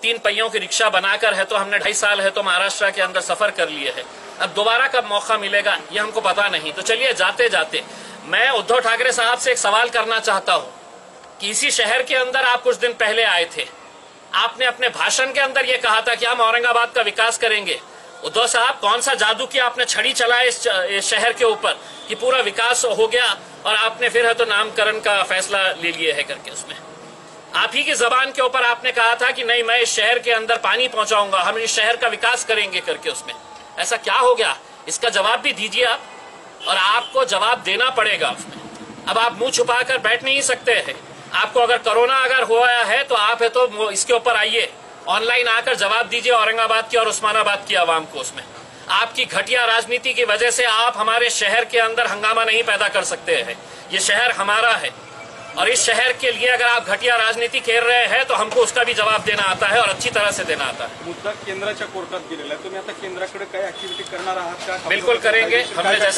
3 पहियों की रिक्शा बनाकर है तो हमने 2.5 साल है तो महाराष्ट्र के अंदर सफर कर लिए है। अब दोबारा कब मौका मिलेगा ये हमको पता नहीं। तो चलिए जाते जाते मैं उद्धव ठाकरे साहब से एक सवाल करना चाहता हूं कि इसी शहर के अंदर आप कुछ दिन पहले आए थे, आपने अपने भाषण के अंदर ये कहा था कि हम औरंगाबाद का विकास करेंगे। उद्धव साहब, कौन सा जादू किया आपने, छड़ी चलाए इस शहर के ऊपर कि पूरा विकास हो गया और आपने फिर है तो नामकरण का फैसला ले लिया है करके। उसमें आप ही की जबान के ऊपर आपने कहा था कि नहीं, मैं इस शहर के अंदर पानी पहुंचाऊंगा, हम इस शहर का विकास करेंगे करके। उसमें ऐसा क्या हो गया, इसका जवाब भी दीजिए आप, और आपको जवाब देना पड़ेगा उसमें। अब आप मुंह छुपा कर बैठ नहीं सकते हैं। आपको अगर कोरोना अगर हुआ है तो आप है तो इसके ऊपर आइए, ऑनलाइन आकर जवाब दीजिए औरंगाबाद की और उस्मानाबाद की आवाम को। उसमें आपकी घटिया राजनीति की वजह से आप हमारे शहर के अंदर हंगामा नहीं पैदा कर सकते हैं। ये शहर हमारा है और इस शहर के लिए अगर आप घटिया राजनीति खेल रहे हैं तो हमको उसका भी जवाब देना आता है और अच्छी तरह से देना आता है। मुद्दा केंद्राच्या कोर्टात गेलेला आहे, तुम्ही आता केंद्राकडे काय ऍक्टिव्हिटी करणार आहात का? बिल्कुल करेंगे।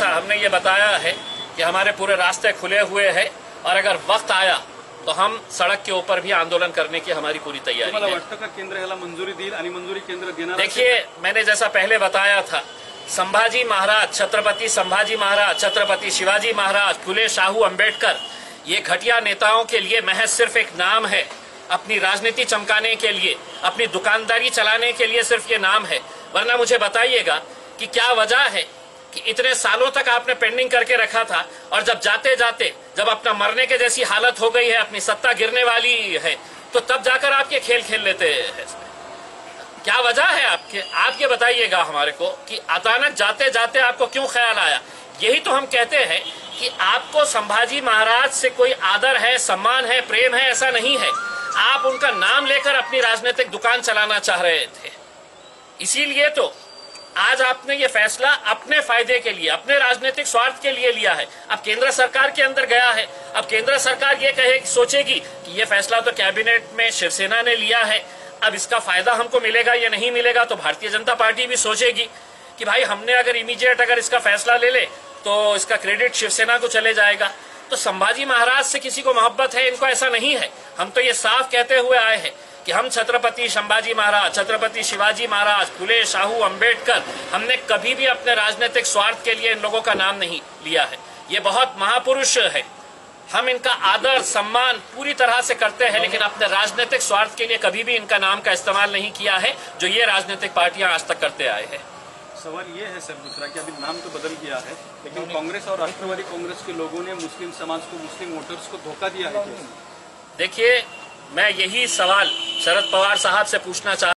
हमने ये बताया है कि हमारे पूरे रास्ते खुले हुए हैं और अगर वक्त आया तो हम सड़क के ऊपर भी आंदोलन करने की हमारी पूरी तैयारी है। वाटतं का केंद्र ह्याला मंजुरी देईल आणि मंजुरी केंद्र देणार? देखिए, मैंने जैसा पहले बताया था, संभाजी महाराज, छत्रपति संभाजी महाराज, छत्रपति शिवाजी महाराज, फुले शाहू अम्बेडकर, ये घटिया नेताओं के लिए महज सिर्फ एक नाम है। अपनी राजनीति चमकाने के लिए, अपनी दुकानदारी चलाने के लिए सिर्फ ये नाम है। वरना मुझे बताइएगा कि क्या वजह है कि इतने सालों तक आपने पेंडिंग करके रखा था और जब जाते जाते जब अपना मरने के जैसी हालत हो गई है, अपनी सत्ता गिरने वाली है, तो तब जाकर आप ये खेल खेल लेते हैं। क्या वजह है आपके, आप ये बताइएगा हमारे को कि अचानक जाते जाते आपको क्यों ख्याल आया। यही तो हम कहते हैं कि आपको संभाजी महाराज से कोई आदर है, सम्मान है, प्रेम है, ऐसा नहीं है। आप उनका नाम लेकर अपनी राजनीतिक दुकान चलाना चाह रहे थे। इसीलिए तो आज आपने ये फैसला अपने फायदे के लिए, अपने राजनीतिक स्वार्थ के लिए लिया है। अब केंद्र सरकार के अंदर गया है, अब केंद्र सरकार ये सोचेगी कि ये फैसला तो कैबिनेट में शिवसेना ने लिया है, अब इसका फायदा हमको मिलेगा या नहीं मिलेगा। तो भारतीय जनता पार्टी भी सोचेगी कि भाई हमने अगर इमीडिएट अगर इसका फैसला ले ले तो इसका क्रेडिट शिवसेना को चले जाएगा। तो संभाजी महाराज से किसी को मोहब्बत है, इनको ऐसा नहीं है। हम तो ये साफ कहते हुए आए हैं कि हम छत्रपति संभाजी महाराज, छत्रपति शिवाजी महाराज, फुले शाहू अम्बेडकर, हमने कभी भी अपने राजनीतिक स्वार्थ के लिए इन लोगों का नाम नहीं लिया है। ये बहुत महापुरुष है, हम इनका आदर सम्मान पूरी तरह से करते हैं, लेकिन अपने राजनीतिक स्वार्थ के लिए कभी भी इनका नाम का इस्तेमाल नहीं किया है, जो ये राजनीतिक पार्टियां आज तक करते आए हैं। सवाल ये है सर दूसरा कि अभी नाम तो बदल गया है, लेकिन कांग्रेस और राष्ट्रवादी कांग्रेस के लोगों ने मुस्लिम समाज को, मुस्लिम वोटर्स को धोखा दिया है। देखिए, मैं यही सवाल शरद पवार साहब से पूछना चाहता